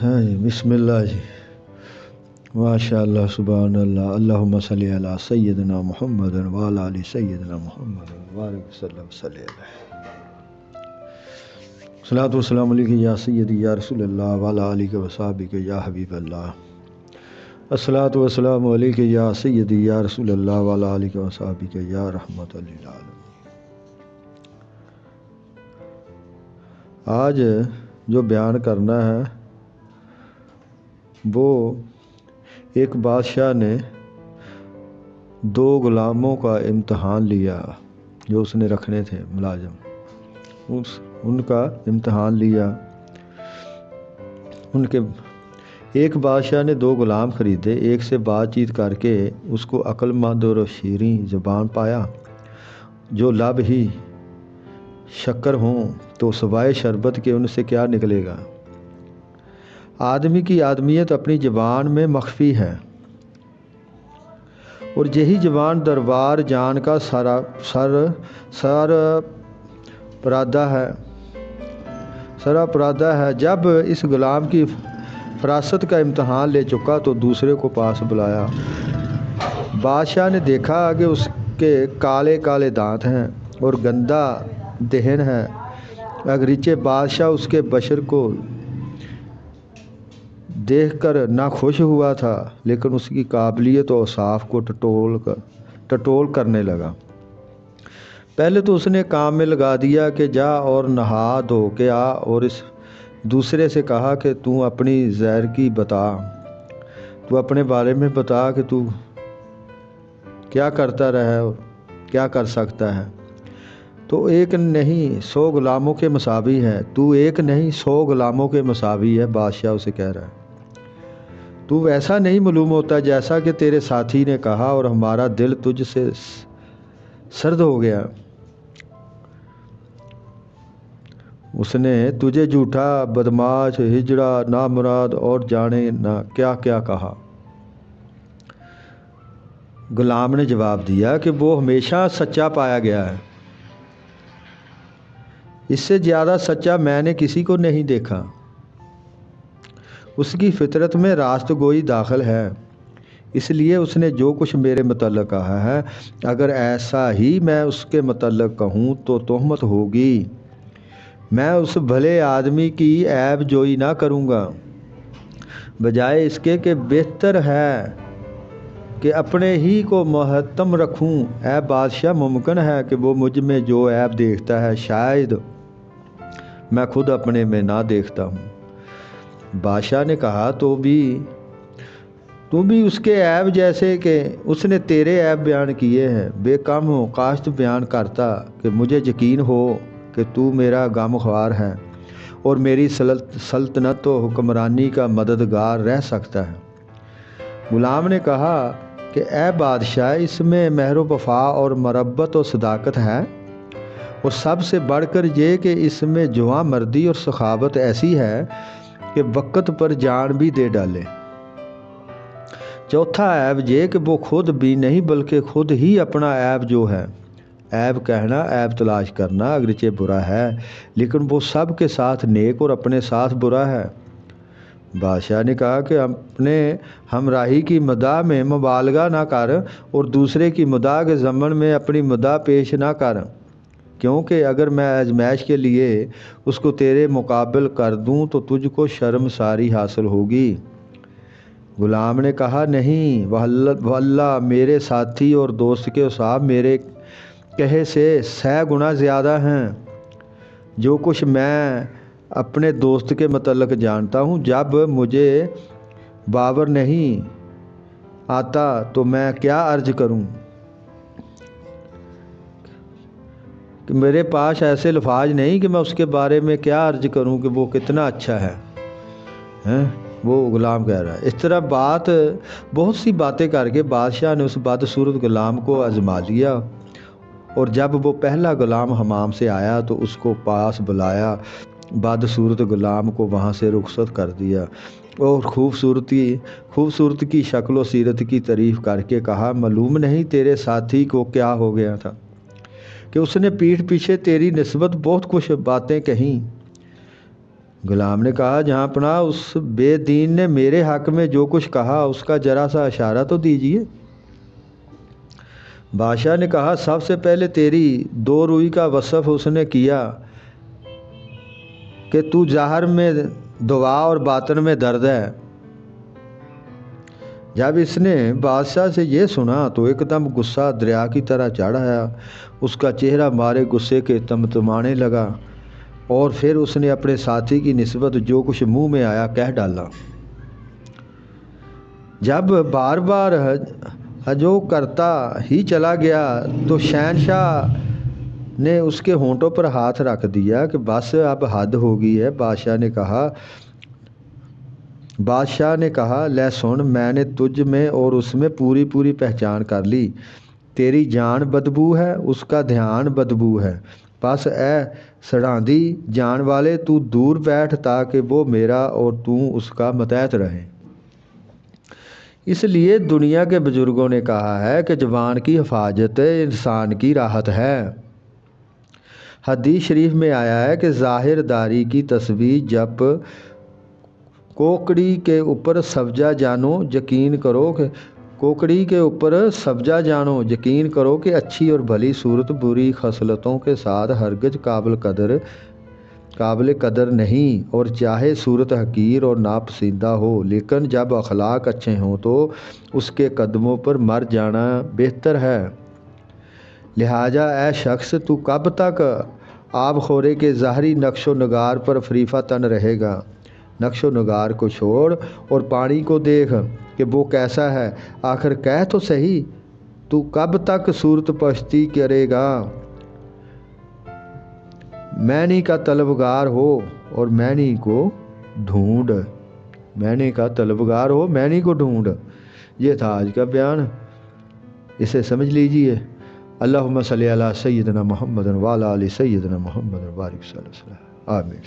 ہاں جی، بسم اللہ جی، ماشاء اللہ، سبحان اللہ، اللہم صلی علی سیدنا محمد وعلی آل سیدنا محمد وبارک وسلم صلی علیہ۔ صلاۃ والسلام علیک یا سیدی یا رسول اللہ وعلی آلہ وصحبہ یا حبیب اللہ۔ الصلاۃ والسلام علیک یا سیدی یا رسول اللہ وعلی آلہ وصحبہ یا رحمت للعالمین۔ آج جو بیان کرنا ہے وہ ایک بادشاہ نے دو غلاموں کا امتحان لیا جو اس نے رکھنے تھے ملازم، ان کا امتحان لیا۔ ایک بادشاہ نے دو غلام خریدے، ایک سے بات چیت کر کے اس کو عقل مند اور شیریں زبان پایا، جو لب ہی شکر ہوں تو سوائے شربت کے ان سے کیا نکلے گا۔ آدمی کی آدمیت اپنی زبان میں مخفی ہے، اور یہی زبان دربار جان کا سراپرادہ ہے۔ جب اس غلام کی فراست کا امتحان لے چکا تو دوسرے کو پاس بلایا۔ بادشاہ نے دیکھا کہ اس کے کالے کالے دانت ہیں اور گندا دہن ہے، اگرچہ بادشاہ اس کے بشر کو دیکھ کر نہ خوش ہوا تھا، لیکن اس کی قابلیت و اوصاف کو ٹٹول کرنے لگا۔ پہلے تو اس نے کام میں لگا دیا کہ جا اور نہا دھو کے آ، اور اس دوسرے سے کہا کہ تو اپنی زیرکی بتا، تو اپنے بارے میں بتا کہ تو کیا کرتا رہا اور کیا کر سکتا ہے۔ تو ایک نہیں 100 غلاموں کے مساوی ہے، تو ایک نہیں 100 غلاموں کے مساوی ہے، بادشاہ اسے کہہ رہا ہے۔ تو ویسا نہیں معلوم ہوتا جیسا کہ تیرے ساتھی نے کہا، اور ہمارا دل تجھ سے سرد ہو گیا۔ اس نے تجھے جھوٹا، بدماش، ہجڑا، نامراد اور جانے نہ کیا کیا کہا۔ غلام نے جواب دیا کہ وہ ہمیشہ سچا پایا گیا ہے، اس سے زیادہ سچا میں نے کسی کو نہیں دیکھا۔ اس کی فطرت میں راست گوئی داخل ہے، اس لیے اس نے جو کچھ میرے متعلق کہا ہے، اگر ایسا ہی میں اس کے متعلق کہوں تو تہمت ہوگی۔ میں اس بھلے آدمی کی عیب جوئی نہ کروں گا، بجائے اس کے کہ بہتر ہے کہ اپنے ہی کو محتم رکھوں۔ اے بادشاہ، ممکن ہے کہ وہ مجھ میں جو عیب دیکھتا ہے شاید میں خود اپنے میں نہ دیکھتا ہوں۔ بادشاہ نے کہا تو بھی اس کے عیب جیسے کہ اس نے تیرے عیب بیان کیے ہیں، بے کم ہو کاشت بیان کرتا کہ مجھے یقین ہو کہ تو میرا غم خوار ہے اور میری سلطنت و حکمرانی کا مددگار رہ سکتا ہے۔ غلام نے کہا کہ اے بادشاہ، اس میں مہر و وفا اور مربت و صداقت ہے، اور سب سے بڑھ کر یہ کہ اس میں جواں مردی اور سخاوت ایسی ہے کہ وقت پر جان بھی دے ڈالے۔ چوتھا عیب یہ کہ وہ خود بھی نہیں بلکہ خود ہی اپنا عیب جو ہے، عیب کہنا، عیب تلاش کرنا اگرچہ برا ہے، لیکن وہ سب کے ساتھ نیک اور اپنے ساتھ برا ہے۔ بادشاہ نے کہا کہ اپنے ہمراہی کی مداح میں مبالغہ نہ کر، اور دوسرے کی مداح کے ضمن میں اپنی مداح پیش نہ کر، کیونکہ اگر میں آزمائش کے لیے اس کو تیرے مقابل کر دوں تو تجھ کو شرمساری حاصل ہوگی۔ غلام نے کہا نہیں، واللہ میرے ساتھی اور دوست کے اوصاف میرے کہے سے 100 گنا زیادہ ہیں۔ جو کچھ میں اپنے دوست کے متعلق جانتا ہوں، جب مجھے باور نہیں آتا تو میں کیا عرض کروں کہ میرے پاس ایسے الفاظ نہیں کہ میں اس کے بارے میں کیا عرض کروں کہ وہ کتنا اچھا ہے۔ وہ غلام کہہ رہا ہے۔ اس طرح بہت سی باتیں کر کے بادشاہ نے اس بدصورت غلام کو آزما لیا، اور جب وہ پہلا غلام حمام سے آیا تو اس کو پاس بلایا، بدصورت غلام کو وہاں سے رخصت کر دیا، اور خوبصورت کی شکل و سیرت کی تعریف کر کے کہا معلوم نہیں تیرے ساتھی کو کیا ہو گیا تھا کہ اس نے پیٹھ پیچھے تیری نسبت بہت کچھ باتیں کہیں۔ غلام نے کہا جہاں پناہ اس بے دین نے میرے حق میں جو کچھ کہا اس کا ذرا سا اشارہ تو دیجیے۔ بادشاہ نے کہا سب سے پہلے تیری دو روئی کا وصف اس نے کیا کہ تو ظاہر میں دعا اور باطن میں درد ہے۔ جب اس نے بادشاہ سے یہ سنا تو ایک دم غصہ دریا کی طرح چڑھ آیا، اس کا چہرہ مارے غصے کے تمتمانے لگا، اور پھر اس نے اپنے ساتھی کی نسبت جو کچھ منہ میں آیا کہہ ڈالا۔ جب بار بار ہجو کرتا ہی چلا گیا تو شہنشاہ نے اس کے ہونٹوں پر ہاتھ رکھ دیا کہ بس اب حد ہو گئی ہے۔ بادشاہ نے کہا لے سن، میں نے تجھ میں اور اس میں پوری پوری پہچان کر لی۔ تیری جان بدبو ہے، اس کا دھیان بدبو ہے، بس اے سڑاندھی جان والے تو دور بیٹھ تاکہ وہ میرا اور تو اس کا متحد رہے۔ اس لیے دنیا کے بزرگوں نے کہا ہے کہ زبان کی حفاظت انسان کی راحت ہے۔ حدیث شریف میں آیا ہے کہ ظاہر داری کی تسبیح جب کوکڑی کے اوپر سبزہ جانو یقین کرو کہ یقین کرو کہ اچھی اور بھلی صورت بری خصلتوں کے ساتھ ہرگز قابل قدر نہیں، اور چاہے صورت حقیر اور ناپسندہ ہو، لیکن جب اخلاق اچھے ہوں تو اس کے قدموں پر مر جانا بہتر ہے۔ لہٰذا اے شخص تو کب تک آب خورے کے ظاہری نقش و نگار پر فریفہ تن رہے گا؟ نقش و نگار کو چھوڑ اور پانی کو دیکھ کہ وہ کیسا ہے، آخر کہہ تو صحیح، تو کب تک صورت پرستی کرے گا؟ معنی کا طلبگار ہو اور معنی کو ڈھونڈ۔ یہ تھا آج کا بیان، اسے سمجھ لیجئے۔ اللہم صلی علی سیدنا محمد وعلی آل سیدنا محمد وبارک وسلم۔ آمین۔